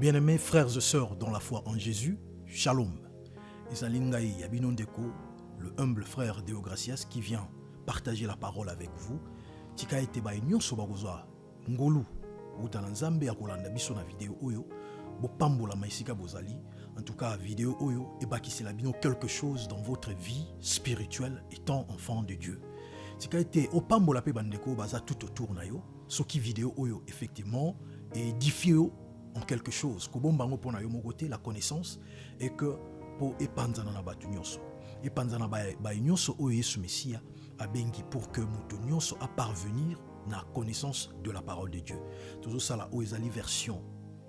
Bien-aimés frères et sœurs dans la foi en Jésus, Shalom. Esalingaï Yabinondeko, le humble frère Deogracias qui vient partager la parole avec vous. Tika ete ba nyonso bakozwa ngolu utana nzambe akolanda biso na vidéo oyo bopambola maisika bozali. En tout cas, vidéo oyo ebakisela bino quelque chose dans votre vie spirituelle étant enfant de Dieu. Tika ete opambola pe bandeko baza tout autour na yo. Soki vidéo oyo effectivement édifie en quelque chose. Kobombango pona yo mokote la connaissance et que pour epanzana na batu nyonso. Epanzana ba nyonso oyo Yesu Messia abengi pour que mutu nyonso a parvenir na connaissance de la parole de Dieu. Tout ça là ezali version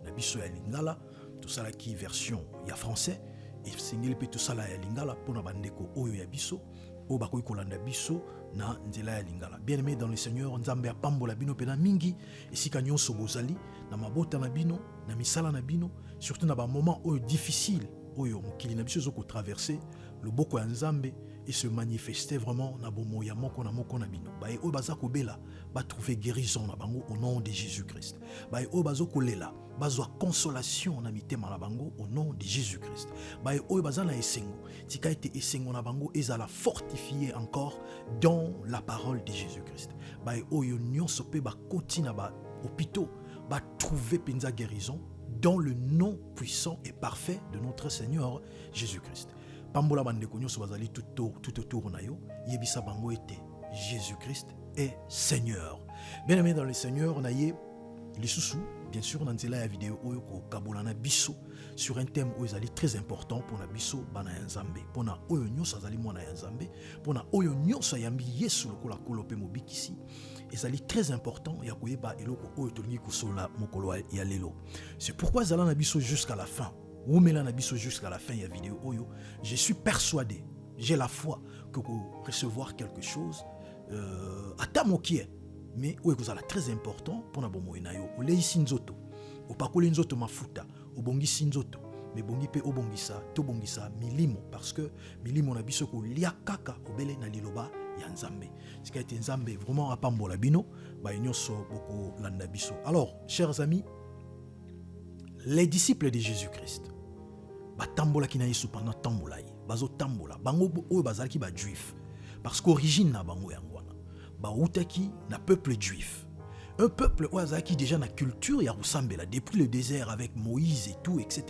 na biso ya lingala, tout ça là qui version ya français et singeli pe tout ça là ya lingala pona bandeko oyo ya biso o bakoyi kolanda biso na nzela ya lingala. Bien-aimé dans le Seigneur, nzambe apambola bino pena mingi esika nyonso bozali na mabota na bino na misala na bino, surtout na ba moment oyo difficile oyo mokili na biso zoko traverser le boko ya nzambe et se manifester vraiment na bomo ya moko na bino. Bae oyo baza kobela ba trouver guérison na bango au nom de Jésus-Christ. Bae oyo bazo kolela bazwa consolation na mitema na bango au nom de Jésus-Christ. Bae oyo baza na esengo tika ete esengo na bango ezala fortifié encore dans la parole de Jésus-Christ. Bae oyo nyonso pe ba koti na ba hôpitaux ba trouver penza guérison dans le nom puissant et parfait de notre Seigneur Jésus-Christ. Pambola bandeko nyonso bazali tout autour na yo, yebisa bango ete Jésus-Christ est Seigneur. Bien-aimé dans le Seigneur, naye lisusu, bien sûr dans nzela ya vidéo oyo ko kabolana biso sur un thème oyo ezali très important pour na biso bana ya Nzambe, pona oyo nyonso azali mwana ya Nzambe, pona oyo nyonso yambi Yesu lokola kolope mobikisi. Ezali très important ya koyeba eloko oyo tolingi kosola mokolo ya lelo. C'est pourquoi zala na biso jusqu'à la fin. Ou mela na biso jusqu'à la fin ya vidéo oyo, je suis persuadé, j'ai la foi que vous recevoir quelque chose ata mokie, mais oyo kozala très important pona bomo na yo. Oleisi nzoto, opakoli nzoto mafuta, obongisi nzoto, mais bongi pe obongisa, to bongisa milimo parce que milimo na biso ko lia kaka obele na liloba ya Nzambe. Sika ete Nzambe vraiment apambola bino, ba nyonso boko landa biso. Alors, chers amis, les disciples de Jésus-Christ batambola ki na Yesu pendant tambola ye, bazo tambola bango oyo bazalaki ba juif parce qu'origine na bango yangwana ba utaki na peuple juif, un peuple oyo azalaki déjà na culture ya kosambela depuis le désert avec Moïse et tout etc.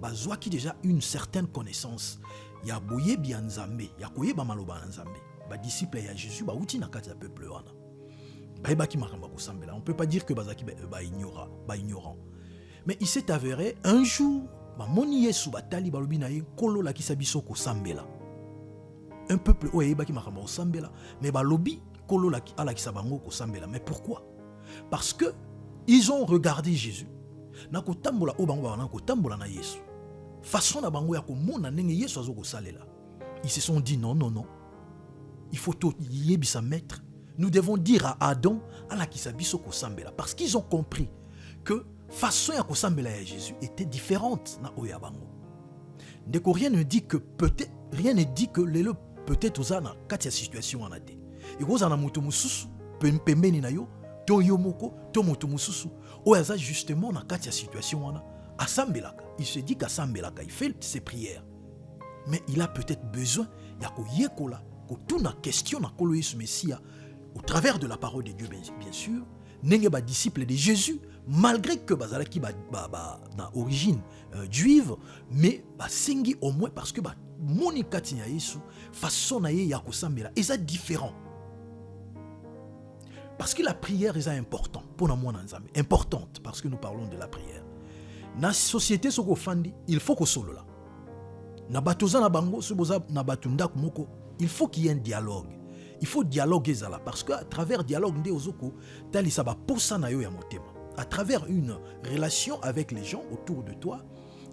Bazwaki déjà une certaine connaissance ya boyebi ya Nzambe, ya koyeba maloba ya Nzambe. Ba disciple ya Jésus ba uti na kati ya peuple wana bayebaki makambo kosambela. On peut pas dire que bazalaki ba ignorant, mais il s'est avéré un jour moni Yesu batali balobi na ye kolo la kisabiso ko sambela. Un peuple oyo yebaki makambo ko sambela, mais balobi kolo la ala kisabango ko sambela. Mais pourquoi? Parce que ils ont regardé Jésus. Na ko tambola o bango ba na ko tambola na Yesu. Façon na bango ya ko mona ndenge Yesu azo ko salela. Ils se sont dit non. Il faut tout yebisa maître. Nous devons dire à Adam ala kisabiso ko sambela parce qu'ils ont compris que façon ya kosambela ya Jésus était différente na oya bango. Ndeko rien ne dit que lelo peut-être ozana kati ya situation wana te. Et kozana moto mususu pembeni na yo to yo moko to moto mususu oya za justement na kati ya situation wana asambelaka. Il se dit qu'asambelaka, il fait ses prières. Mais il a peut-être besoin ya koyekola ko tuna question na kolo Yesu Messia au travers de la parole de Dieu bien sûr. Nenge ba disciple de Jésus, malgré que bazalaki na origine juive, mais sengi au moins parce que moni kati ya Yesu façon na ye ya kosambela eza différent. Parce que la prière est important pour na mwana Nzambe, importante parce que nous parlons de la prière. Na société soko fandi, il faut ko solo la. Na batoza na bango soboza na batunda moko, il faut qu'il y ait un dialogue. Il faut dialoguer là parce qu'à travers dialogue nde ozoko tali saba posa na yo ya motema. À travers une relation avec les gens autour de toi,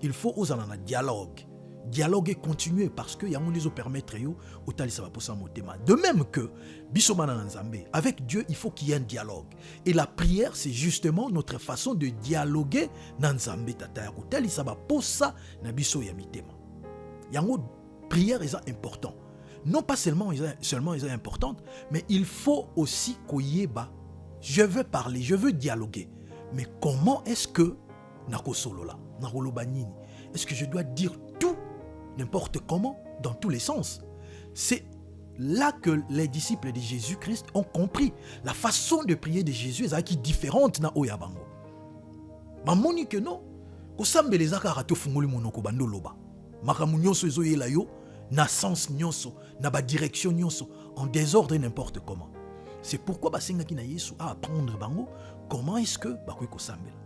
il faut ozala na dialogue. Dialoguer continuer parce que yango les permettre yo otali saba posa motema. De même que biso bana na Nzambe, avec Dieu, il faut qu'il y ait un dialogue. Et la prière, c'est justement notre façon de dialoguer na Nzambe tata ya kotali saba posa na biso ya mitema. Yango prière est important. Non pas seulement ils sont importantes, mais il faut aussi koyeba. Je veux parler, je veux dialoguer. Mais comment est-ce que nako solo là? nakoloba nini? Est-ce que je dois dire tout, n'importe comment, dans tous les sens? C'est là que les disciples de Jésus-Christ ont compris la façon de prier de Jésus est différente na oya bango. Mamoni que non, kosambela ezaka rato fungoli monoko bando loba. Makamu nyonso ezoyela yo na sens nyonso, na ba direction nyonso, en désordre n'importe comment. C'est pourquoi basenga ki na Yesu a apprendre bango comment est-ce que bakoy kosambela.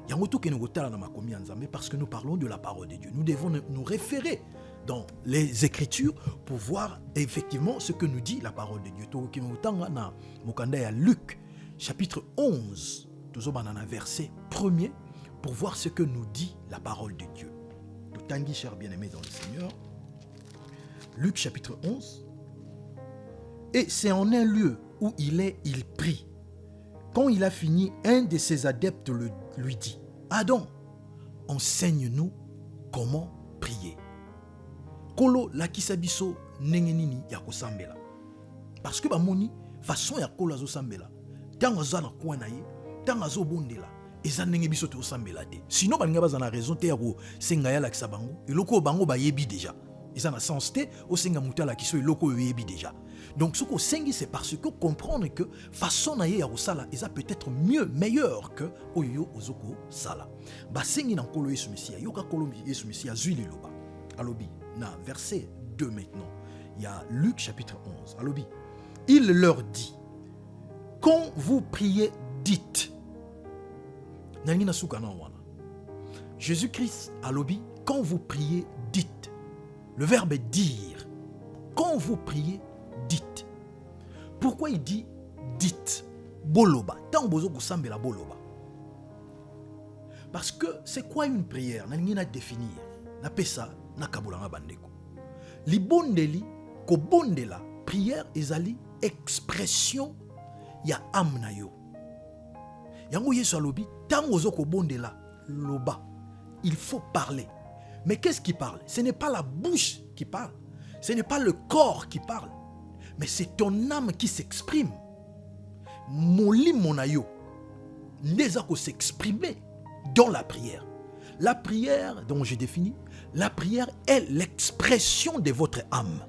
Yango to ke ngotala na makomi ya Nzambe parce que nous parlons de la parole de Dieu. Nous devons nous référer dans les Écritures pour voir effectivement ce que nous dit la parole de Dieu. Toki ngotanga na mokanda ya Luc chapitre 11, tozobana na verset 1er pour voir ce que nous dit la parole de Dieu. Totangi cher bien-aimé dans le Seigneur. Luc chapitre 11. Et c'est en un lieu où il prie. Quand il a fini, un de ses adeptes lui dit, Adam, enseigne-nous comment prier. Kolo lakisa biso ndenge nini ya kosambela. Parce que bamoni façon ya kolo azosambela. Tango aza na kwa na ye, tango azobondela, eza ndenge biso to osambela te. Sinon balinga baza na raison te ya ko senga ya lakisa bango. Eloko bango ba yebi déjà. Eza na sens te o senga muta lakiso eloko yebi déjà. Donc ce qu'on sengi c'est parce que comprendre que façon na ye ya kosala eza peut-être mieux, meilleur que oyo ozoko sala. Ba sengi na kolo Yesu Mesia, yoka kolo Yesu Mesia zui liloba. Alobi na verset 2 maintenant. Il y a Luc chapitre 11. Alobi. Il leur dit, quand vous priez, dites. Nangina soukana wana. Jésus-Christ alobi, quand vous priez, dites. Le verbe est dire. Quand vous priez, dites. Pourquoi il dit dites? Boloba. Tant bozo kusambela boloba. Parce que c'est quoi une prière? Nangina définir. Na pesa na kabulanga bandeko. Li bondeli ko bondela prière ezali expression ya âme na yo. Yango Yesu alobi tango zo ko bondela loba. Il faut parler. Mais qu'est-ce qui parle? Ce n'est pas la bouche qui parle. Ce n'est pas le corps qui parle. Mais c'est ton âme qui s'exprime. Moli monayo. Neza ko s'exprimer dans la prière. La prière, dont j'ai défini, la prière est l'expression de votre âme.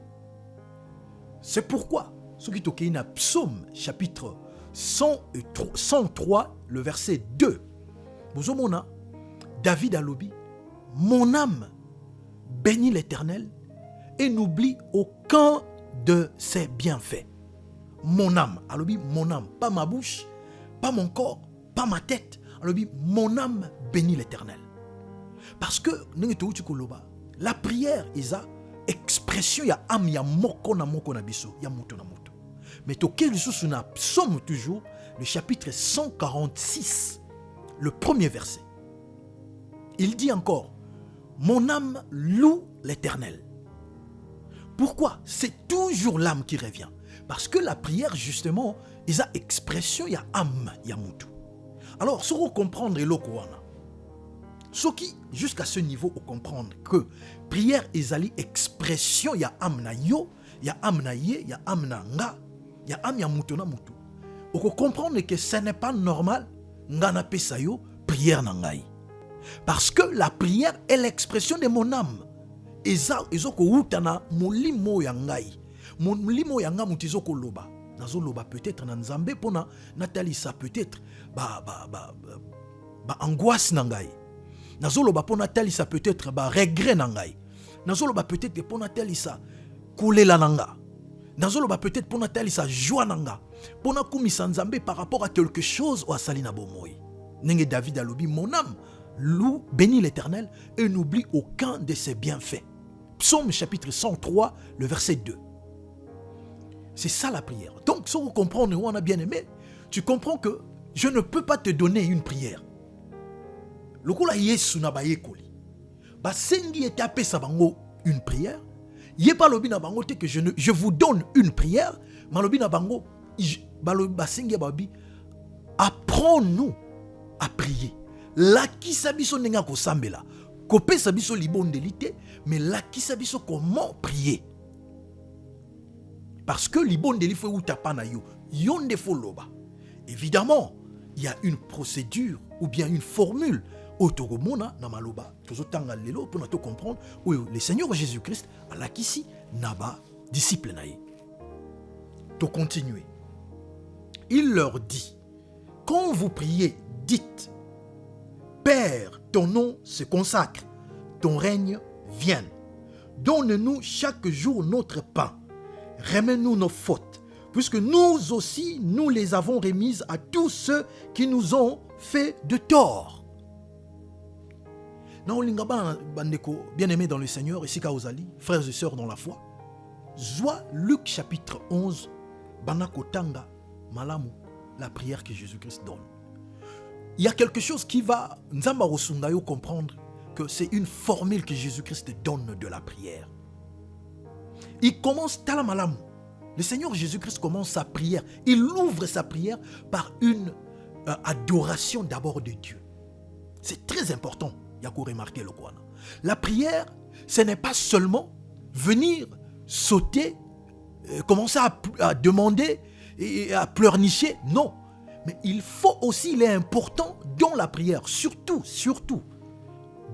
C'est pourquoi, ce qui est dans Psaume chapitre 103, le verset 2, Bozomona, David alobi, mon âme bénit l'Éternel et n'oublie aucun de ses bienfaits. Mon âme, alobi, mon âme, pas ma bouche, pas mon corps, pas ma tête, alobi, mon âme bénit l'Éternel. Parce que la prière est expression ya âme ya moko na biso ya moto na moto. Mais toke lisusu na psaume toujours le chapitre 146 le premier verset. Il dit encore mon âme loue l'Éternel. Pourquoi? C'est toujours l'âme qui revient. Parce que la prière justement est expression ya âme ya moto. Alors si vous comprenez eloko wana ce qui, jusqu'à ce niveau, on comprendre que prière est expression ya âme na yo, ya âme na ye, ya âme na nga, ya âme ya muto na muto. On comprendre que ce n'est pas normal nga na pesa yo prière na ngai. Parce que la prière est l'expression de mon âme. Ezoko utana molimo ya ngai. Molimo ya nga mutizo ko loba. Nazo loba peut-être na nzambe pona natalisa peut-être ba angoisse na ngai. Nazoloba pona talisa peut-être ba regret nangai. Nazoloba peut-être pona talisa kulela nanga. Nazoloba peut-être pona talisa joie nanga. Pona kumisa nzambe par rapport à quelque chose ou asali na bomoi. Nenge David alobi mon âme loue bénit l'Éternel et n'oublie aucun de ses bienfaits. Psaume chapitre 103 le verset 2. C'est ça la prière. Donc si vous comprenez où on a bien aimé, tu comprends que je ne peux pas te donner une prière. Lokola Yesu na bayekoli. Ba sengi etape sa bango une prière. Yé pas lobi na bango te que je vous donne une prière. Malobi na bango ba sengi babi apprends-nous à prier. La kisa biso nenga ko sambela. Kopé sa biso libondelité, mais la kisa biso comment prier. Parce que libondeli faut ou tapana yo. Yonde fo loba. Évidemment, il y a une procédure ou bien une formule Otoromona na maloba tozotanga lelo pour nous comprendre où le Seigneur Jésus-Christ a lakisi naba disciple naïe. To continuer. Il leur dit, quand vous priez, dites, Père, ton nom se consacre, ton règne vienne. Donne-nous chaque jour notre pain. Remets-nous nos fautes, puisque nous aussi, nous les avons remises à tous ceux qui nous ont fait de tort. Bien-aimés dans le Seigneur, ici Kaozali, frères et sœurs dans la foi, Zoa Luc chapitre 11, Banakotanga, Malamu, la prière que Jésus-Christ donne. Il y a quelque chose qui va, Nzamba Rosungayo, comprendre que c'est une formule que Jésus-Christ donne de la prière. Il commence Talamalamu. Le Seigneur Jésus-Christ commence sa prière. Il ouvre sa prière par une adoration d'abord de Dieu. C'est très important. Il y a qu'à remarquer le quoi. La prière, ce n'est pas seulement venir sauter, commencer à demander et à pleurnicher. Non. Mais il faut aussi, il est important dans la prière, surtout,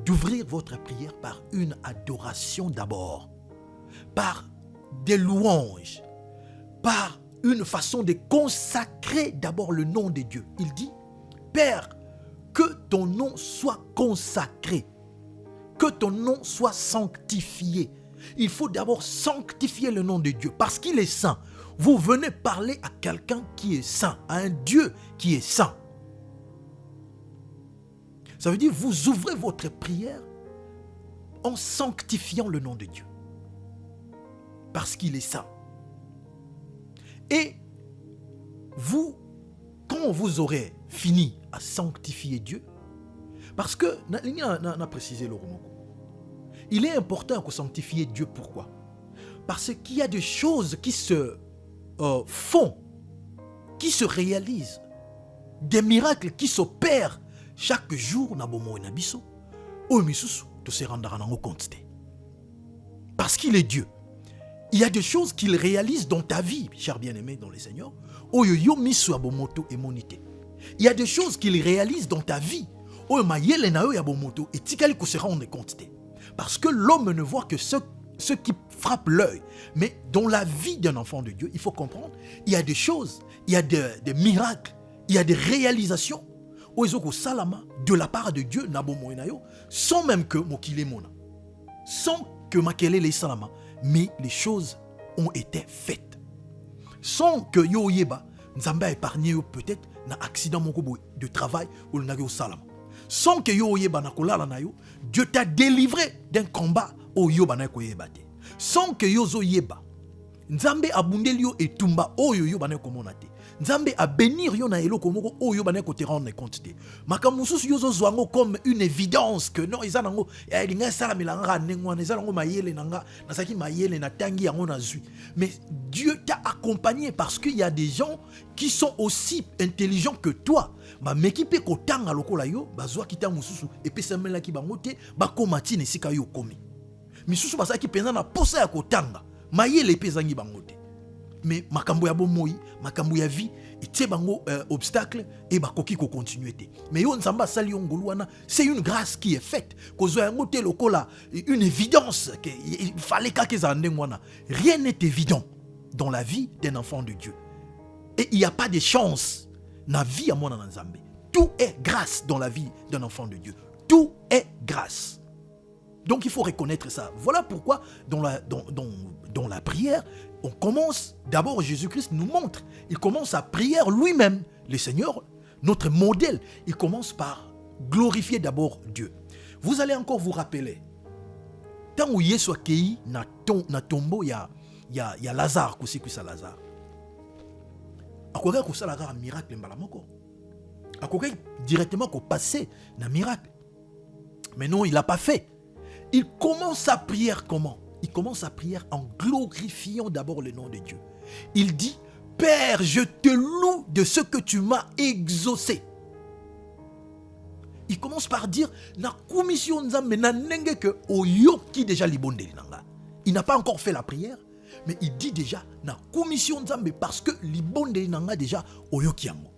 d'ouvrir votre prière par une adoration d'abord, par des louanges, par une façon de consacrer d'abord le nom de Dieu. Il dit, Père, que ton nom soit consacré, que ton nom soit sanctifié. Il faut d'abord sanctifier le nom de Dieu parce qu'il est saint. Vous venez parler à quelqu'un qui est saint, à un Dieu qui est saint. Ça veut dire vous ouvrez votre prière en sanctifiant le nom de Dieu. Parce qu'il est saint. Et vous, quand vous aurez fini à sanctifier Dieu, parce que, on a précisé le roman, il est important de sanctifier Dieu. Pourquoi? Parce qu'il y a des choses qui se font, qui se réalisent, des miracles qui s'opèrent chaque jour na bomo na biso, o misusu to se rendre en compte. Parce qu'il est Dieu. Il y a des choses qu'il réalise dans ta vie, cher bien-aimé dans le Seigneur. O yo misu abomoto et monité. Il y a des choses qu'il réalise dans ta vie. O mayele na yo ya bomoto et tikali ko se rendre compte. Parce que l'homme ne voit que ce qui frappe l'œil. Mais dans la vie d'un enfant de Dieu, il faut comprendre, il y a des choses, il y a des miracles, il y a des réalisations de la part de Dieu, sans même que sans que Makelele Salama, mais les choses ont été faites. Sans que yo yeba, Nzamba épargné peut-être un accident de travail ou le Salama. Sans que yo yeba na kolala na yo, Dieu t'a délivré d'un combat au yo banako yebate. Sans que yo zo yeba, Nzambe abundeli yo etumba oyo yo banako monate. Nzambe a bénir yo na eloko moko oyo banako te rendre compte te. Makamususu yo zo zwango comme une évidence que non izanango ya linga sala milanga nengwa izanango mayele nanga nasaki mayele na tangi yango na zui. Mais Dieu t'a accompagné parce qu'il y a des gens qui sont aussi intelligents que toi. Ba mekipe ko tanga lokola yo bazwa kita mususu epesamela ki bangote ba komati ne sika yo komi. Misusu basaki penza na posa ya kotanga mayele pezangi bangote. Mais makambo ya bomoi, makambo ya vie, et tie bango obstacle et bakoki ko continuer te. Mais yo nzamba sali yo ngoluana, c'est une grâce qui est faite. Kozo ya ngote lokola une évidence que il fallait ka za ndengwana. Rien n'est évident dans la vie d'un enfant de Dieu. Et il n'y a pas de chance dans la vie à mon Nzambe. Tout est grâce dans la vie d'un enfant de Dieu. Tout est grâce. Donc il faut reconnaître ça. Voilà pourquoi dans la prière, on commence, d'abord Jésus-Christ nous montre, il commence à prier lui-même, le Seigneur, notre modèle. Il commence par glorifier d'abord Dieu. Vous allez encore vous rappeler, tant où Yesu akei na tombeau, il y a Lazare, que c'est Lazare. Akoka ko sala un miracle mbalamoko. Akoka directement ko passer na miracle. Mais non, il l'a pas fait. Il commence sa prière comment? Il commence sa prière en glorifiant d'abord le nom de Dieu. Il dit, Père, je te loue de ce que tu m'as exaucé. Il commence par dire, na commission nzambe na nenge ke oyoki déjà libonde nanga. Il n'a pas encore fait la prière, mais il dit déjà, na commission nzambe parce que libonde déjà oyoki yango.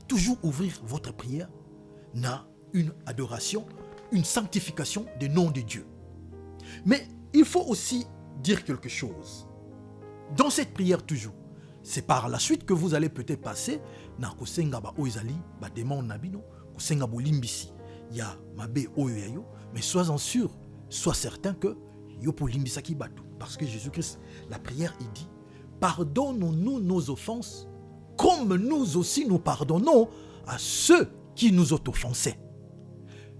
Toujours ouvrir votre prière na une adoration, une sanctification des noms de Dieu. Mais il faut aussi dire quelque chose. Dans cette prière toujours, c'est par la suite que vous allez peut-être passer na kosenga ba oizali ba démon nabino, kosenga bolimbisi. Ya mabe oyo ya yo, mais sois-en sûr, sois certain que yo pour limbisaki batu. Parce que Jésus-Christ, la prière, il dit, pardonnons-nous nos offenses, comme nous aussi nous pardonnons à ceux qui nous ont offensés.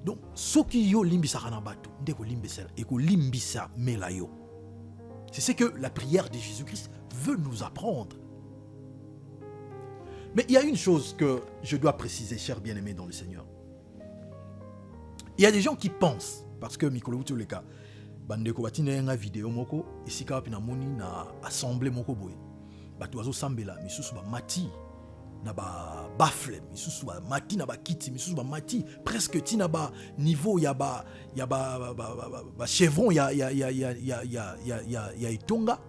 Donc, ce qui yo limbisa kanabatu, ndeko limbisa et ko limbisa melayo. C'est ce que la prière de Jésus-Christ veut nous apprendre. Mais il y a une chose que je dois préciser, chers bien-aimés dans le Seigneur. Il y a des gens qui pensent, parce que Mikolo Utoleka, bandeko batina nga vidéo moko, ici ka pina moni na assemblée moko boy. Batu azo sambela, misusu ba mati na ba bafle, misusu ba mati na ba kiti, misusu ba mati presque tina ba niveau ya ba chevron ya itonga.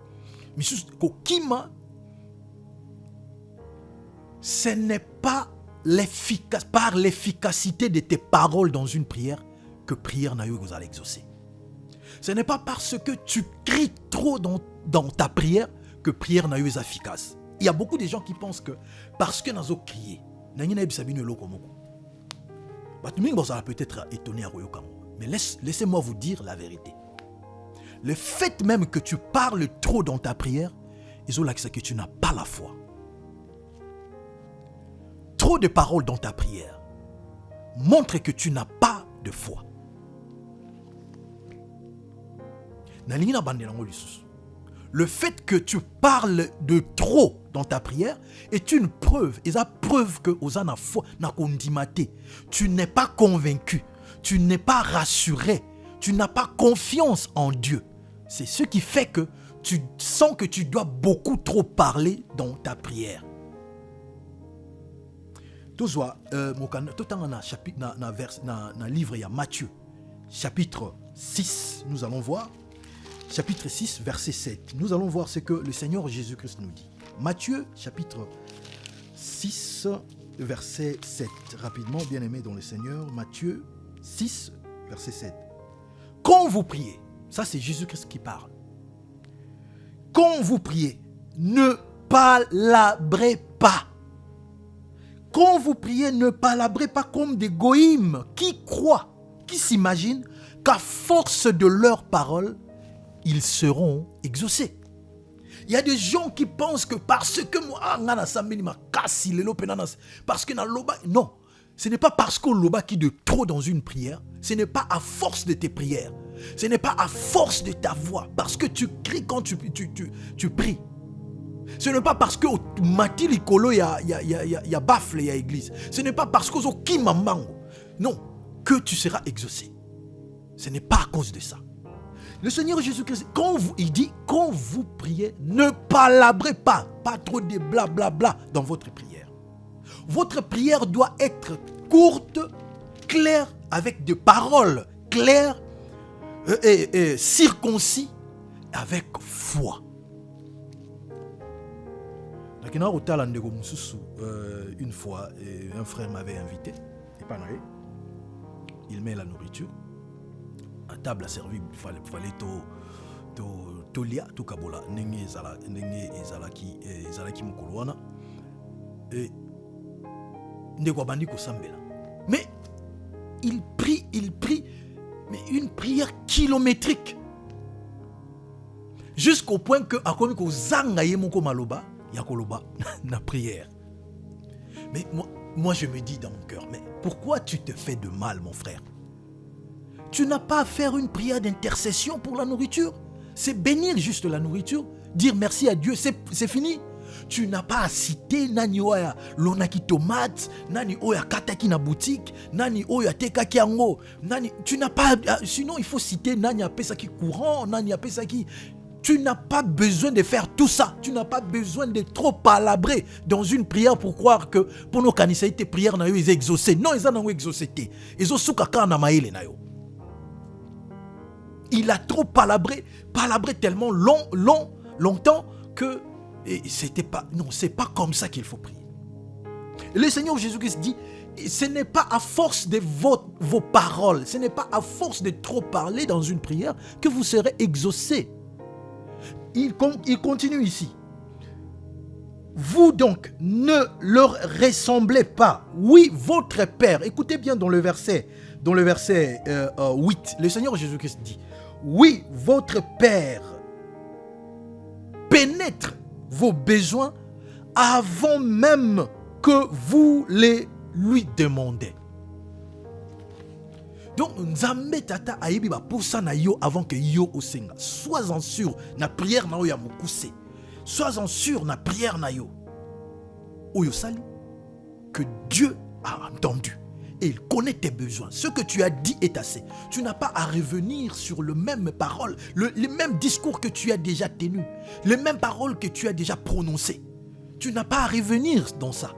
Misusu kokima. Ce n'est pas par l'efficacité de tes paroles dans une prière que prière n'a eu vous allez exaucer. Ce n'est pas parce que tu cries trop dans ta prière que prière n'a eu efficace. Il y a beaucoup de gens qui pensent que parce que nous avons crié, peut-être étonné à Royokamo. Mais laissez-moi vous dire la vérité. Le fait même que tu parles trop dans ta prière, c'est que tu n'as pas la foi. Trop de paroles dans ta prière montre que tu n'as pas de foi. Le fait que tu parles de trop dans ta prière est une preuve. Et la preuve que tu n'es pas convaincu, tu n'es pas rassuré, tu n'as pas confiance en Dieu. C'est ce qui fait que tu sens que tu dois beaucoup trop parler dans ta prière. Tout ça, dans le livre, il y a Matthieu, chapitre 6, nous allons voir, chapitre 6, verset 7. Nous allons voir ce que le Seigneur Jésus-Christ nous dit. Matthieu, chapitre 6, verset 7. Rapidement, bien-aimés dans le Seigneur, Matthieu 6, verset 7. Quand vous priez, ça c'est Jésus-Christ qui parle. Quand vous priez, ne palabrez pas. Quand vous priez, ne palabrez pas comme des goïmes qui croient, qui s'imaginent qu'à force de leurs paroles, ils seront exaucés. Il y a des gens qui pensent que parce que parce que non, ce n'est pas parce qu'on loba qui de trop dans une prière, ce n'est pas à force de tes prières, ce n'est pas à force de ta voix, parce que tu cries quand tu pries. Ce n'est pas parce que mati likolo ya bafle ya église. Ce n'est pas parce que qui mamango. Non, que tu seras exaucé. Ce n'est pas à cause de ça. Le Seigneur Jésus-Christ, il dit, quand vous priez, ne palabrez pas trop de blablabla dans votre prière. Votre prière doit être courte, claire, avec des paroles claires et circoncis, avec foi. Une fois, un frère m'avait invité, il met la nourriture, à table a servi, il fallait tolia, to kabola, nenge ezalaki mukoloana, et ndeko bandi ko sambela. Mais il prie, mais une prière kilométrique, jusqu'au point que akomi ko zanga ye moko maloba. Yakoloba, na prière. Mais moi, je me dis dans mon cœur, mais pourquoi tu te fais de mal, mon frère? Tu n'as pas à faire une prière d'intercession pour la nourriture. C'est bénir juste la nourriture, dire merci à Dieu, c'est fini. Tu n'as pas à citer nani oya lonaki tomate, nani oya kataki na boutique, nani oya tekaki ango, nani. Tu n'as pas, sinon il faut citer nani apesaki courant, nani apesaki. Tu n'as pas besoin de faire tout ça. Tu n'as pas besoin de trop palabrer dans une prière pour croire que pour nos canisiers, tes prières n'ont été exaucées. Non, ils n'ont pas exaucé. Ils ont soukaka na maïle na yo. Il a trop palabré tellement longtemps que c'était pas. Non, c'est pas comme ça qu'il faut prier. Et le Seigneur Jésus-Christ dit, ce n'est pas à force de vos paroles, ce n'est pas à force de trop parler dans une prière que vous serez exaucé. Il continue ici. Vous donc ne leur ressemblez pas. Oui, votre Père, écoutez bien dans le verset 8, le Seigneur Jésus-Christ dit, oui, votre Père pénètre vos besoins avant même que vous les lui demandez. Donc, Nzambe tata ayebi ba poussa na yo avant que yo osenga. Sois-en sûr, na prière na yo ya mukuse. Sois-en sûr, na prière na yo. Oyo sali, que Dieu a entendu. Et il connaît tes besoins. Ce que tu as dit est assez. Tu n'as pas à revenir sur le même parole, les mêmes discours que tu as déjà tenus, les mêmes paroles que tu as déjà prononcées. Tu n'as pas à revenir dans ça.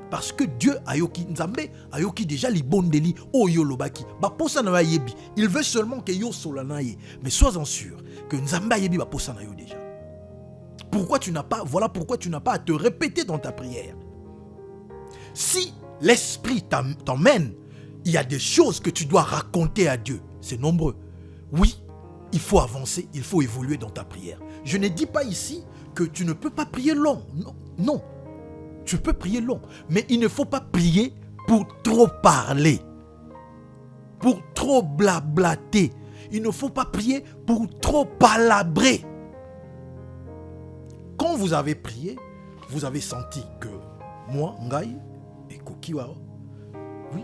Parce que Dieu ayoki Nzambe ayoki déjà li bondeli oyo lobaki. Ba posa na yebi. Il veut seulement que yo solana ye. Mais sois-en sûr que Nzambe yebi ba posa na yo déjà. Voilà pourquoi tu n'as pas à te répéter dans ta prière. Si l'Esprit t'emmène, il y a des choses que tu dois raconter à Dieu. C'est nombreux. Oui, il faut avancer, il faut évoluer dans ta prière. Je ne dis pas ici que tu ne peux pas prier long. Non, non. Tu peux prier long. Mais il ne faut pas prier pour trop parler. Pour trop blablater. Il ne faut pas prier pour trop palabrer. Quand vous avez prié, vous avez senti que moi, Ngai, et Kokiwa, oui,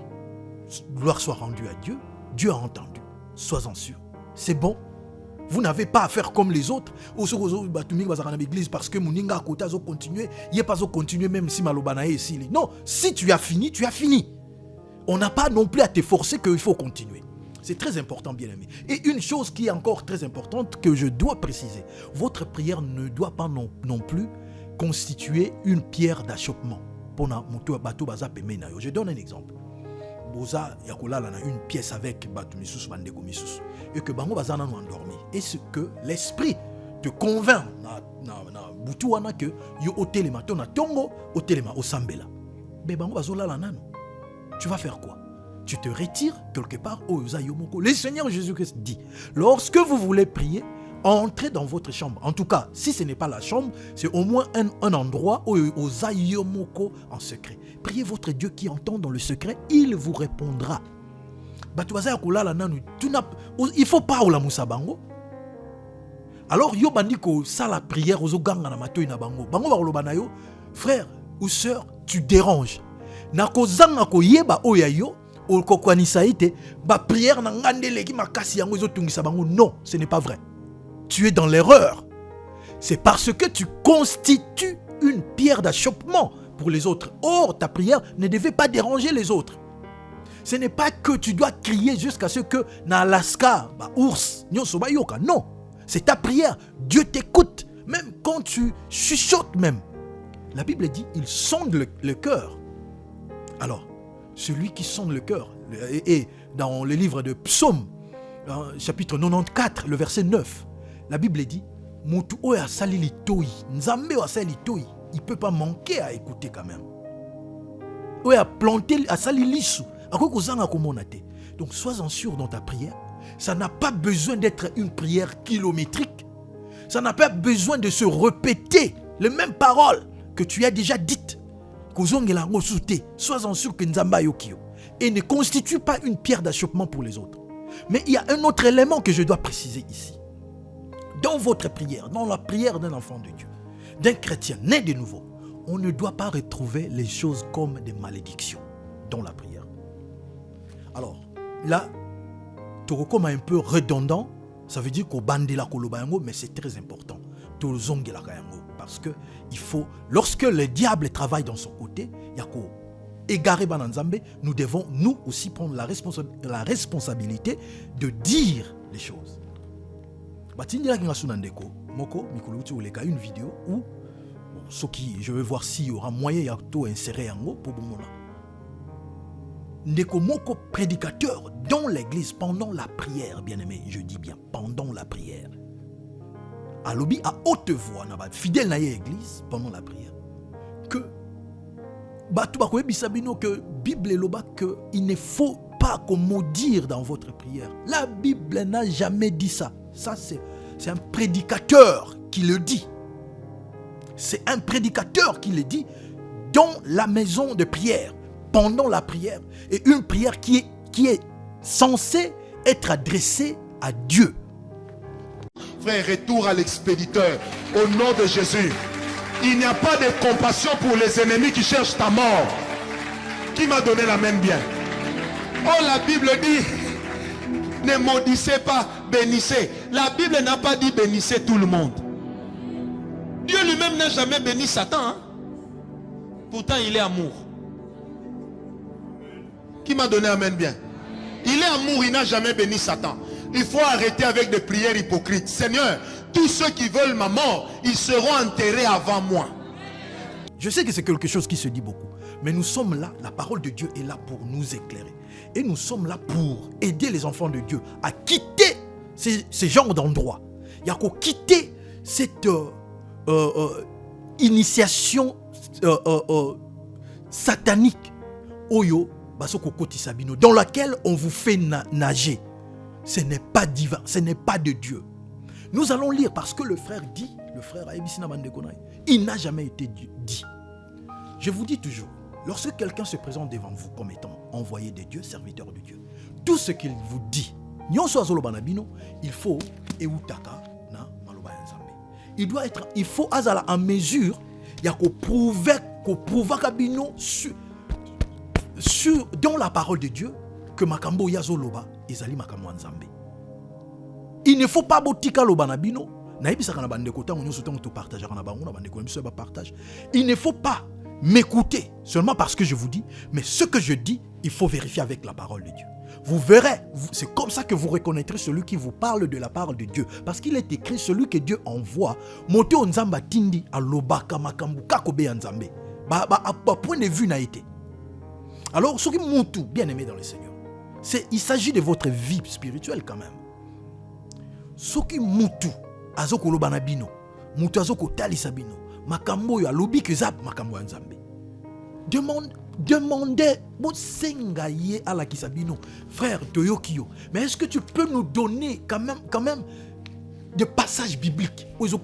gloire soit rendue à Dieu. Dieu a entendu. Sois-en sûr. C'est bon. Vous n'avez pas à faire comme les autres. Parce que Mouninga Kota a continué. Il n'est pas continué même si Malobana est ici. Non, si tu as fini, tu as fini. On n'a pas non plus à te forcer qu'il faut continuer. C'est très important, bien aimé. Et une chose qui est encore très importante que je dois préciser. Votre prière ne doit pas non plus constituer une pierre d'achoppement. Je donne un exemple. Boza yakolala na une pièce avec batu misusu bandeko misusu et que bango bazana no endormi. Est-ce que l'esprit te convainc na butu wana que yo otelema to na tongo otelema osambela. Mais bango bazolala nano. Tu vas faire quoi? Tu te retires quelque part au Zayomoko. Le Seigneur Jésus-Christ dit, lorsque vous voulez prier, entrez dans votre chambre. En tout cas, si ce n'est pas la chambre, c'est au moins un endroit au Zayomoko en secret. Priez votre Dieu qui entend dans le secret, il vous répondra. Il faut pas ou la musabango. Alors yo bandiko ça la prière aux ganga na mato ina bango. Bango ba lobana yo, frère ou sœur, tu déranges. Na ko zanga ko yeba oya yo, o ko kwanisa ite, ba prière na ngandele ki makasi yango zo tungisa bango. Non, ce n'est pas vrai. Tu es dans l'erreur. C'est parce que tu constitues une pierre d'achoppement pour les autres. Or, ta prière ne devait pas déranger les autres. Ce n'est pas que tu dois crier jusqu'à ce que na Alaska, ours, yoka. Non, c'est ta prière. Dieu t'écoute, même quand tu chuchotes même. La Bible dit, il sonde le cœur. Alors, celui qui sonde le cœur, et dans le livre de Psaume, chapitre 94, le verset 9, la Bible dit, Mutu oya salili toi, Nzambe wa salili toi, il ne peut pas manquer à écouter quand même. Oya planté à salili sou, à quoi kozanga komonate. Donc sois-en sûr dans ta prière, ça n'a pas besoin d'être une prière kilométrique. Ça n'a pas besoin de se répéter les mêmes paroles que tu as déjà dites. Sois-en sûr que Nzamba yokio. Et ne constitue pas une pierre d'achoppement pour les autres. Mais il y a un autre élément que je dois préciser ici. Dans votre prière, dans la prière d'un enfant de Dieu, d'un chrétien né de nouveau, on ne doit pas retrouver les choses comme des malédictions dans la prière. Alors, là, comme un peu redondant, ça veut dire qu'on bande la kolobayango, mais c'est très important. Parce que il faut, lorsque le diable travaille dans son côté, nous devons nous aussi prendre la responsabilité de dire les choses. Une vidéo où je vais voir s'il y aura moyen d'insérer pour Ndeko moko prédicateur dans l'église pendant la prière, bien aimé, je dis bien pendant la prière. À lobby à haute voix, fidèle à l'église pendant la prière, que que Bible loba que il ne faut pas qu'on maudire dans votre prière. La Bible n'a jamais dit ça. Ça c'est un prédicateur qui le dit. C'est un prédicateur qui le dit dans la maison de prière, pendant la prière, et une prière qui est censée être adressée à Dieu. Frère, retour à l'expéditeur. Au nom de Jésus. Il n'y a pas de compassion pour les ennemis qui cherchent ta mort. Qui m'a donné la main bien? Oh, la Bible dit, ne maudissez pas, bénissez. La Bible n'a pas dit bénissez tout le monde. Dieu lui-même n'a jamais béni Satan. Hein? Pourtant, il est amour. Qui m'a donné la main bien? Il est amour, il n'a jamais béni Satan. Il faut arrêter avec des prières hypocrites. Seigneur, tous ceux qui veulent ma mort, ils seront enterrés avant moi. Je sais que c'est quelque chose qui se dit beaucoup. Mais nous sommes là, la parole de Dieu est là pour nous éclairer. Et nous sommes là pour aider les enfants de Dieu à quitter ces genres d'endroits. Il y a qu'à quitter cette initiation satanique Oyo, Basoko Koti Sabino, dans laquelle on vous fait nager. Ce n'est pas divin, ce n'est pas de Dieu. Nous allons lire parce que le frère dit, le frère Aebisina Bandekonai, il n'a jamais été dit. Je vous dis toujours, lorsque quelqu'un se présente devant vous comme étant envoyé de Dieu, serviteur de Dieu, tout ce qu'il vous dit, il faut il faut azala en mesure, il y a qu'on prouve kabino sur dans la parole de Dieu que makambo yazoloba ezali makambo nzambe. Il ne faut pas botika loba na bino na yebisaka na bande kota onyo sotango to partager na bango na bande ko biso ba partage. Il ne faut pas m'écouter seulement parce que je vous dis, mais ce que je dis, il faut vérifier avec la parole de Dieu. Vous verrez, c'est comme ça que vous reconnaîtrez celui qui vous parle de la parole de Dieu. Parce qu'il est écrit, celui que Dieu envoie, moto nzamba tindi alobaka makambu kakobe nzambe. Point de vue n'a été. Alors, ce qui monte bien aimé dans le Seigneur, il s'agit de votre vie spirituelle quand même. Ce qui monte azoko lobana bino, monte azoko talisa bino, makambo ya lobi que zap makambo nzambe. Demandez à la Kisabino, frère Toyokio, mais est-ce que tu peux nous donner quand même des passages bibliques où ils ont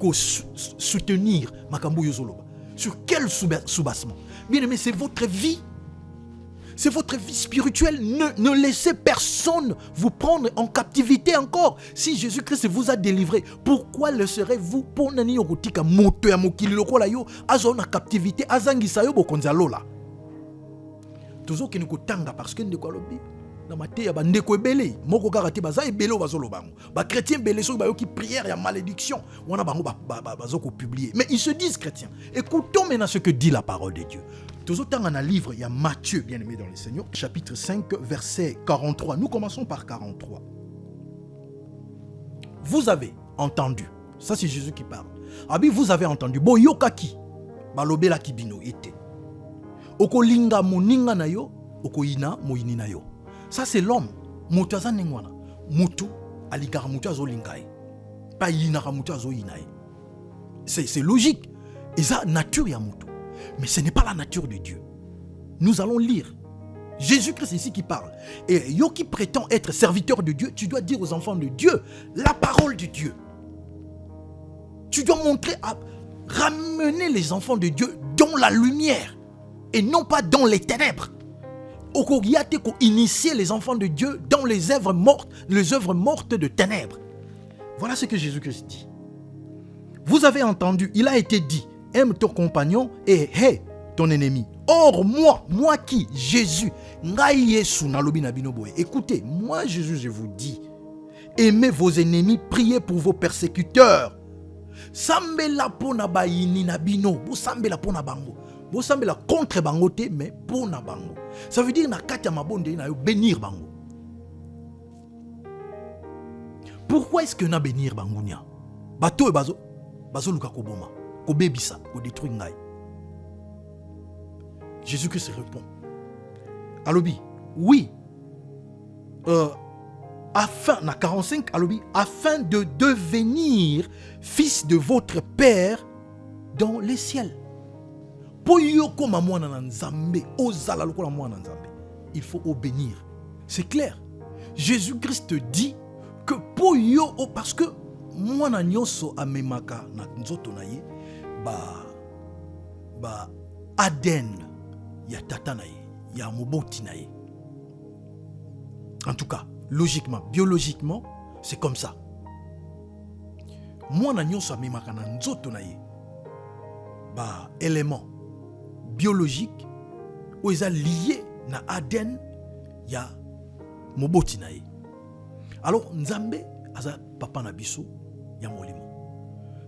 soutenir Makambo Yozoloba? Sur quel soubassement? Bien aimé, c'est votre vie. C'est votre vie spirituelle. Ne laissez personne vous prendre en captivité encore. Si Jésus-Christ vous a délivré, pourquoi le serez-vous pour nani yokotika moto ya mokili lokola yo azona captivité azangisa yo bokonzalo la? Toujours qui nous tanga parce que ndeko alobi na mateya ba ndeko ebele moko karate baza ebele bazolo bango ba chrétien belé so ba yo qui prière ya malédiction wana bango bazoko publier, mais ils se disent chrétiens. Écoutons maintenant ce que dit la parole de Dieu. Toujours tanga na livre il y a Matthieu, bien aimé dans le Seigneur, chapitre 5 verset 43. Nous commençons par 43. Vous avez entendu, ça c'est Jésus qui parle. Abi vous avez entendu bo yokaki balobela kibino ete okolinga moninga na yo, okoina moini na yo. Ça c'est l'homme. Mutu aza nengwana. Mutu aligara mutu azo lingai. Pa yina ka mutu azo inai. C'est logique. Et ça nature ya mutu. Mais ce n'est pas la nature de Dieu. Nous allons lire. Jésus-Christ ici qui parle. Et yo qui prétend être serviteur de Dieu, tu dois dire aux enfants de Dieu la parole de Dieu. Tu dois montrer à ramener les enfants de Dieu dans la lumière. Et non pas dans les ténèbres. Initier les enfants de Dieu dans les œuvres mortes de ténèbres. Voilà ce que Jésus-Christ dit. Vous avez entendu, il a été dit, aime ton compagnon et hais ton ennemi. Or moi qui, Jésus, écoutez, moi Jésus, je vous dis, aimez vos ennemis, priez pour vos persécuteurs. Sambela pona bayini na bino, bo sambela pona bango. Bo sambela contre bango te, mais pona bango. Ça veut dire na kati ya mabonde na yo bénir bango. Pourquoi est-ce que na bénir bango nya? Bato e bazo luka ko boma, ko bebisa, ko détruire ngai. Jésus-Christ répond. Alobi, oui. Afin, na 45, alobi, afin de devenir fils de votre Père dans les ciels. Po yo koma mwana na nzambe, ozala lokola mwana na nzambe, il faut obéir. C'est clair. Jésus-Christ dit que po yo, parce que mwana nyonso amemaka na nzoto na ye, ba Aden ya tata na ye, ya moboti na ye. En tout cas, logiquement, biologiquement, c'est comme ça. Mwana nyonso amemaka na nzoto na ye, ba élément biologique ou eza lié na Aden ya moboti na ye. Alors nzambe aza papa na biso ya molimo.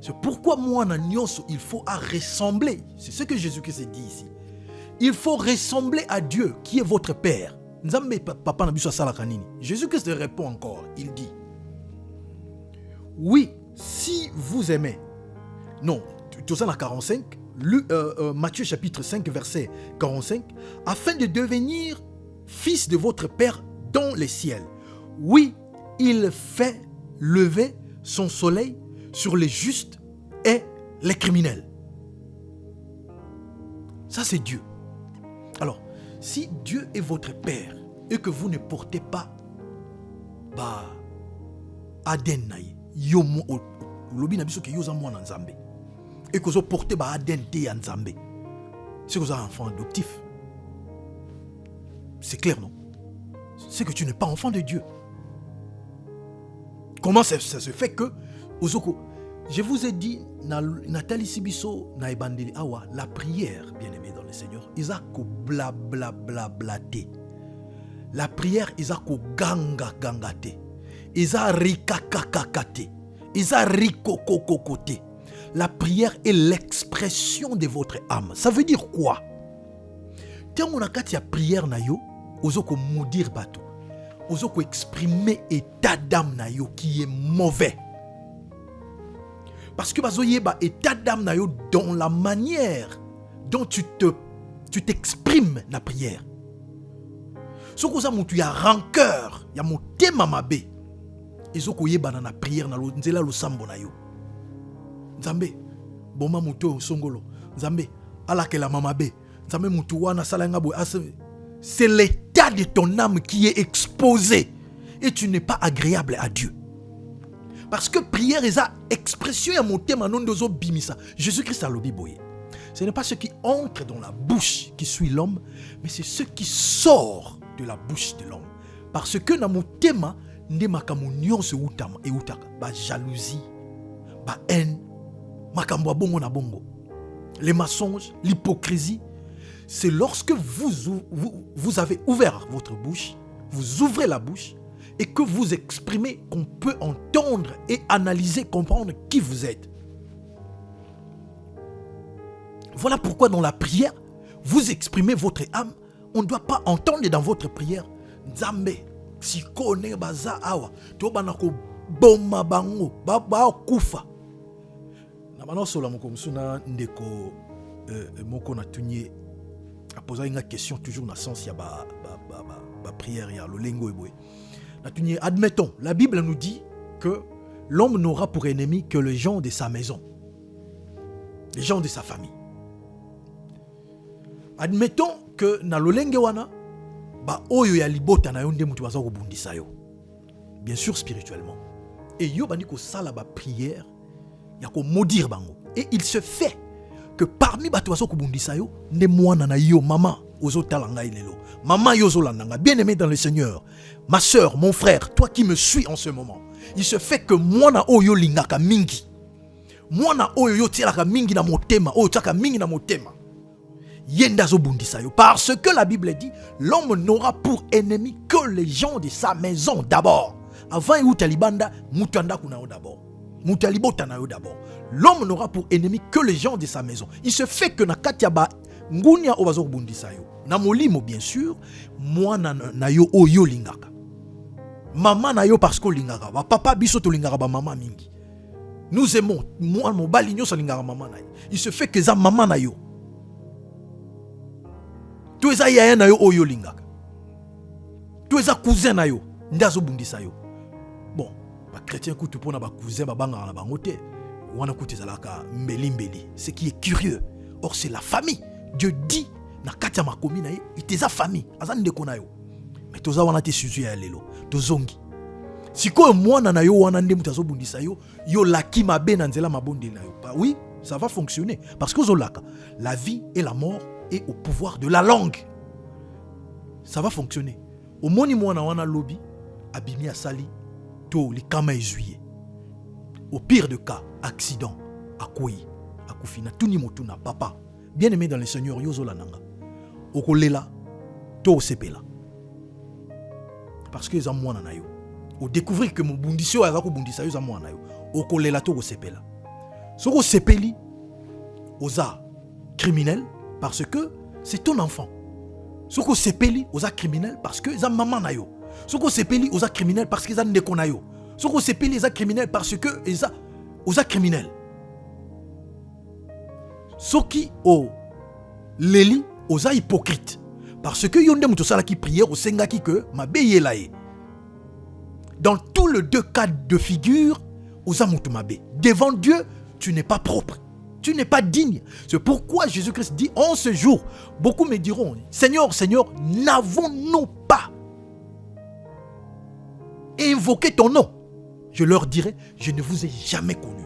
C'est pourquoi mwana nyonso il faut ressembler. C'est ce que Jésus-Christ dit ici. Il faut ressembler à Dieu qui est votre père. Nzambe papa na biso asalaka nini? Jésus-Christ répond encore, il dit: oui, si vous aimez. Non, tout ça dans 45, Matthieu chapitre 5 verset 45, afin de devenir fils de votre Père dans les ciels. Oui, il fait lever son soleil sur les justes et les criminels. Ça c'est Dieu. Alors, si Dieu est votre Père et que vous ne portez pas Aden naï, yomo lobi na biso ke yoza mwana nzambe, et que vous portez Aden te ya nzambe, c'est que vous êtes un enfant adoptif. C'est clair, non? C'est que tu n'es pas enfant de Dieu. Comment ça se fait que Ozoko, je vous ai dit, Nathalie Sibiso, na ebandeli awa, la prière, bien aimé dans le Seigneur, ils a ko bla bla bla bla te. La prière, ils a ko ganga ganga te. Ils a rikakakakate. Ils a rikokokokote. La prière est l'expression de votre âme. Ça veut dire quoi? Tant on a kati ya prière na yo, ozoko moudir bato. Ozoko exprimer état d'âme na yo qui est mauvais. Parce que bazoye ba état d'âme na yo dans la manière dont tu t'exprimes na prière. Soko za mutu ya rancœur, ya motema mabe. Ezoko yeba na prière na nzela lo sambo na yo. Nzambe boma muto songolo. Nzambe alakela mamabe. Nzambe mutu wana salanga bo. C'est l'état de ton âme qui est exposé et tu n'es pas agréable à Dieu. Parce que prière est ça expression ya motema non dozo bimisa. Jésus-Christ a lobi boye. Ce n'est pas ce qui entre dans la bouche qui suit l'homme, mais c'est ce qui sort de la bouche de l'homme. Parce que na motema nde makambo nyonso utama et utaka ba jalousie, ba haine, makambo bongo na bongo. Les mensonges, l'hypocrisie, c'est lorsque vous avez ouvert votre bouche, vous ouvrez la bouche et que vous exprimez qu'on peut entendre et analyser, comprendre qui vous êtes. Voilà pourquoi dans la prière, vous exprimez votre âme. On ne doit pas entendre dans votre prière Nzambe, si kone baza awa, to banako boma bango, ba kufa. Na bana sola moko musuna ndeko moko na tunye a posé une question toujours dans sens ya ba prière ya lolengo eboy. Na tunye admettons, la Bible nous dit que l'homme n'aura pour ennemi que les gens de sa maison. Les gens de sa famille. Admettons que na lolenge wana ba oyo ya libota na yo nde mutu baza ko bundisa yo. Bien sûr spirituellement. Et yo bandi ko sala ba prière ya ko maudire bango. Et il se fait que parmi bato baza ko bundisa yo nde mwana na yo mama ozo talanga ilelo. Mama yo zo landanga. Bien-aimé dans le Seigneur, ma sœur, mon frère, toi qui me suis en ce moment. Il se fait que mwana oyo lingaka mingi. Mwana oyo yo tielaka mingi na motema, oyo tiaka mingi na motema. Parce que la Bible dit, l'homme n'aura pour ennemi que les gens de sa maison d'abord. Avant Talibanda, Mutanda kunao d'abord. Mutalibota nao d'abord. L'homme n'aura pour ennemi que les gens de sa maison. Il se fait que na katiaba ngunia obazo bundisa yo. Na molimo bien sûr, moi na yo oyo lingaka. Maman na yo parce que lingaka. Ba papa biso to lingaka ba maman mingi. Nous aimons moi mon baligno so lingaka maman na yo. Il se fait que za maman na yo. Tu es yaya na yo oyo lingaka. Tu es cousin na yo ndazo bundisa yo. Bon, ba chrétien kutu pona ba cousin ba banga na bango te. Wana kutu zalaka mbeli mbeli. Ce qui est curieux. Or c'est la famille Dieu dit na kati ya makomi na ye iteza famille aza ndeko na yo. Mais toza wana te suzu ya lelo tozongi. Sikoyo mwana na yo wana nde mutu azobundisa yo yo laki mabe na nzela mabonde na yo. Oui, ça va fonctionner parce que ozolaka la vie et la mort est au pouvoir de la langue. Ça va fonctionner. Omoni mwana wana lobi abimi asali to likama ezuye. Au pire de cas, accident, akoi, akufina, tuni motuna, papa. Bien aimé dans le Seigneur, yozola nanga. Okolela, to sepela. Parce que za mwana na yo. O découvrir que mon bundisio azako bundisa yo za mwana yo. Okolela to sepela. Soko sepeli, oza criminel parce que c'est ton enfant. Soko sepeli, oza criminel parce que za maman na yo. Soko sepeli, oza criminel parce que za ndeko na yo. Soko sepeli, oza criminel parce que oza criminel. Soki o leli, oza hypocrite parce que yonde muto sala ki prière au senga ki que mabe yelaye. Dans tous les deux cas de figure, oza muto mabe. Devant Dieu, tu n'es pas propre. Tu n'es pas digne. C'est pourquoi Jésus-Christ dit en ce jour, beaucoup me diront, Seigneur, Seigneur, n'avons-nous pas invoqué ton nom? Je leur dirai, je ne vous ai jamais connu.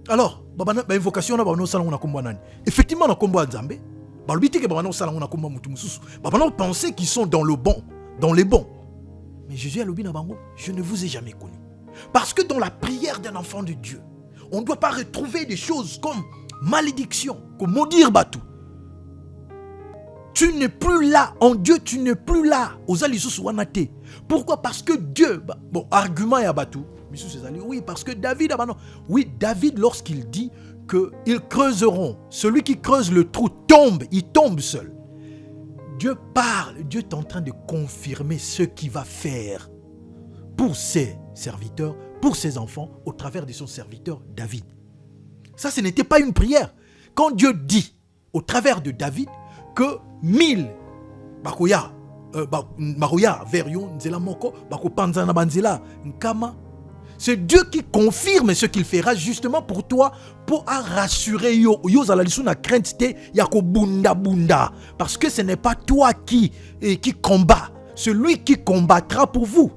Alors, invocation effectivement, on a combat Nzambe. On pensait qu'ils sont dans le bon, dans les bons. Mais Jésus a dit, je ne vous ai jamais connu. Parce que dans la prière d'un enfant de Dieu, on ne doit pas retrouver des choses comme malédiction, comme maudire Batou. Tu n'es plus là, en Dieu, tu n'es plus là. Pourquoi? Parce que Dieu, bon, argument ya Batou, oui, parce que David, oui, David, lorsqu'il dit qu'ils creuseront, celui qui creuse le trou tombe, il tombe seul. Dieu parle, Dieu est en train de confirmer ce qu'il va faire pour ses serviteurs, pour ses enfants, au travers de son serviteur David. Ça, ce n'était pas une prière. Quand Dieu dit, au travers de David, que 1000 bakoya vers yon nzela moko bako panzana banzela nkama, c'est Dieu qui confirme ce qu'il fera justement pour toi, pour rassurer yo zala lisu na crainte te ya ko bunda bunda, parce que ce n'est pas toi qui combat, celui qui combattra pour vous.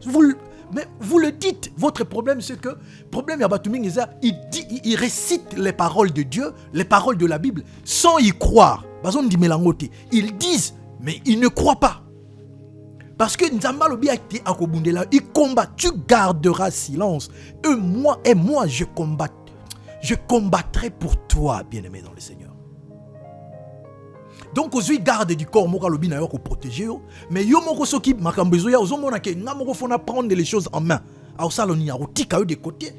Mais vous le dites, votre problème c'est que problème ya batuming il récite les paroles de Dieu, les paroles de la Bible sans y croire. Ils disent, mais ils ne croient pas. Parce que Nzamba lobi a été akobundela, il combat, tu garderas silence. Et moi, je combattrai pour toi, bien-aimé dans le Seigneur. Donc, aux garde du corps, moka lobi na yo ko protéger yo, mais yo moko soki makambezo ya ozomona ke nga moko fona prendre les choses en main. A saloni ya rotika yo de côté.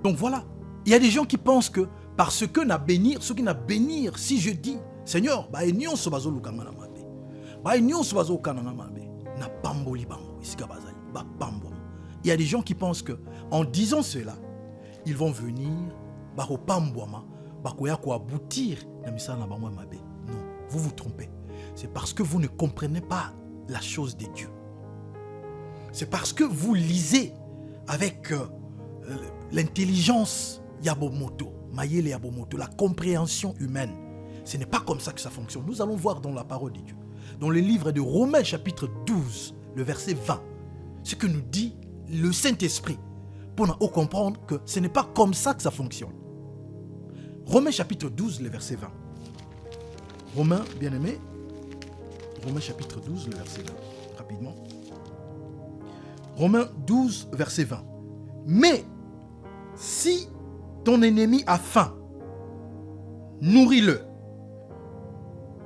Donc voilà, il y a des gens qui pensent que parce que na bénir, ceux qui na bénir, si je dis Seigneur, ba enyon so bazo lukanga na mabe. Ba enyon so bazo kananga mabe. Na pamboli bango, isika bazali, ba pambo. Il y a des gens qui pensent que en disant cela, ils vont venir ba ko pambwama, ba ko ya ko aboutir na misala na bango mabe. Non, vous vous trompez. C'est parce que vous ne comprenez pas la chose de Dieu. C'est parce que vous lisez avec l'intelligence Yabomoto, Mayele Yabomoto, la compréhension humaine. Ce n'est pas comme ça que ça fonctionne. Nous allons voir dans la parole de Dieu, dans le livre de Romains chapitre 12, le verset 20, ce que nous dit le Saint-Esprit, pour nous comprendre que ce n'est pas comme ça que ça fonctionne. Romains chapitre 12, le verset 20. Romains, bien-aimés, Romains chapitre 12, le verset 20, rapidement. Romains 12, verset 20. Mais si ton ennemi a faim, nourris-le.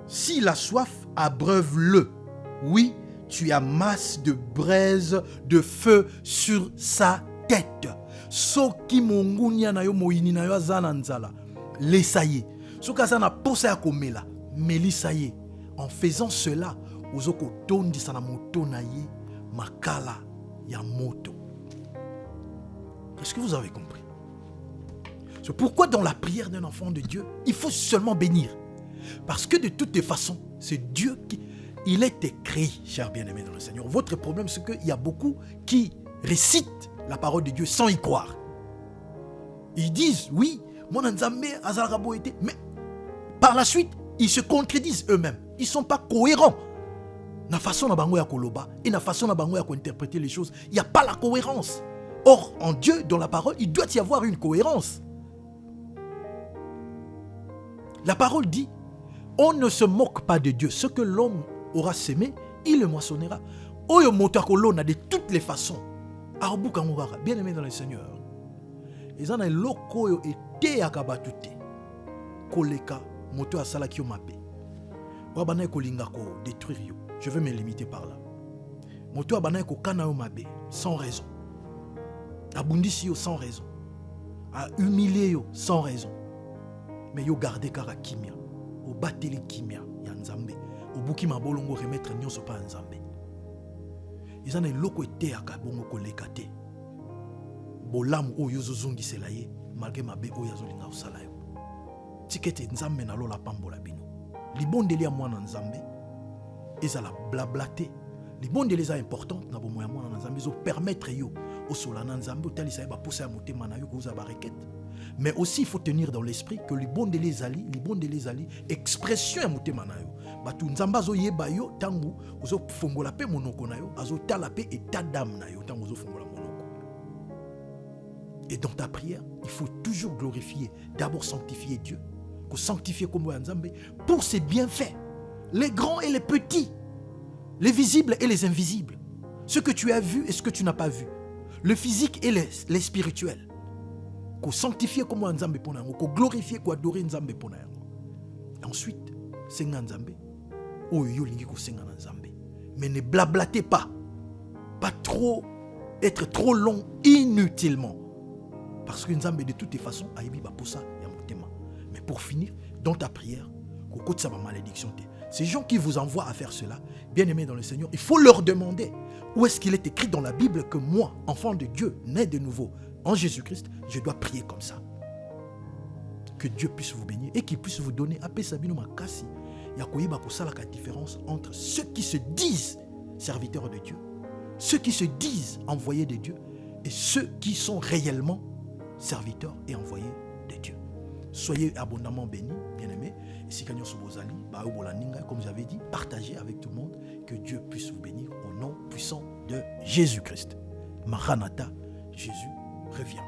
S'il a soif, abreuve-le. Oui, tu as masse de braise de feu sur sa tête. Soki mongunya na yo moyini na yo azana nzala. Lesaye. Soka sana posa ya komela. Melisaye. En faisant cela, ozoko tondi sana moto na ye makala ya moto. Est-ce que vous avez compris? C'est pourquoi dans la prière d'un enfant de Dieu, il faut seulement bénir. Parce que de toutes les façons, c'est Dieu qui... Il est écrit, chers bien-aimés dans le Seigneur. Votre problème, c'est qu'il y a beaucoup qui récitent la parole de Dieu sans y croire. Ils disent, oui, mon Nzambe azalaka boité, mais Par la suite, ils se contredisent eux-mêmes. Ils ne sont pas cohérents. La façon dont bango ya koloba et la façon dont bango ya interpréter les choses, il n'y a pas la cohérence. Or, en Dieu, dans la parole, il doit y avoir une cohérence. La parole dit, on ne se moque pas de Dieu. Ce que l'homme aura semé, il le moissonnera. Oyo motakolona de toutes les façons. Arbuka mourara, bien aimé dans le Seigneur. Ils en ont loko yo ete akabatute. Koleka moto asala ki yo mabe. Wabana kolinga ko détruire yo. Je vais me limiter par là. Moto abana ko kana yo mabe sans raison. Abundisi yo sans raison. A humilier yo sans raison. Mais yo garder kara kimia. O bateli kimia ya nzambe. O buki mabolongo remettre nyonso pa nzambe. Ils en ont loko ete akabongo koleka te. Bolam o yo zozongi selaye malgré mabe o yazolinga osala yo. Tikete nzambe na lola pambola bino. Libondeli ya mwana nzambe ezala blablaté. Libondeli eza important na bomo ya mwana nzambe zo permettre yo osola na nzambe otalisa ba posa ya motema na yo ko za ba requête. Mais aussi il faut tenir dans l'esprit que libondeli ezali expression ya motema na yo. Batu nzamba zo yeba yo tangu ozo fongola pe monoko na yo, azo tala pe état d'âme na yo tangu ozo fongola monoko. Et dans ta prière, il faut toujours glorifier, d'abord sanctifier Dieu, que sanctifier comme Nzambe pour ses bienfaits, les grands et les petits, les visibles et les invisibles, ce que tu as vu et ce que tu n'as pas vu, le physique et les spirituels. Que sanctifier comme Nzambe pour nous, que glorifier, que adorer Nzambe pour nous. Ensuite, c'est Nzambe. Oh yo lingi ko senga Nzambe. Mais ne blablatez pas trop, être trop long inutilement. Parce que Nzambe de toutes les façons a émis pour ça. Mais pour finir, dans ta prière, ma malédiction. Ces gens qui vous envoient à faire cela, bien aimés dans le Seigneur, il faut leur demander où est-ce qu'il est écrit dans la Bible que moi, enfant de Dieu, né de nouveau en Jésus-Christ, je dois prier comme ça. Que Dieu puisse vous bénir et qu'il puisse vous donner apé sabino makasi ya koyeba kosala la différence entre ceux qui se disent serviteurs de Dieu, ceux qui se disent envoyés de Dieu et ceux qui sont réellement serviteurs et envoyés de Dieu. Soyez abondamment bénis, bien-aimés. Et si comme j'avais dit, partagez avec tout le monde. Que Dieu puisse vous bénir au nom puissant de Jésus-Christ. Maranatha, Jésus revient.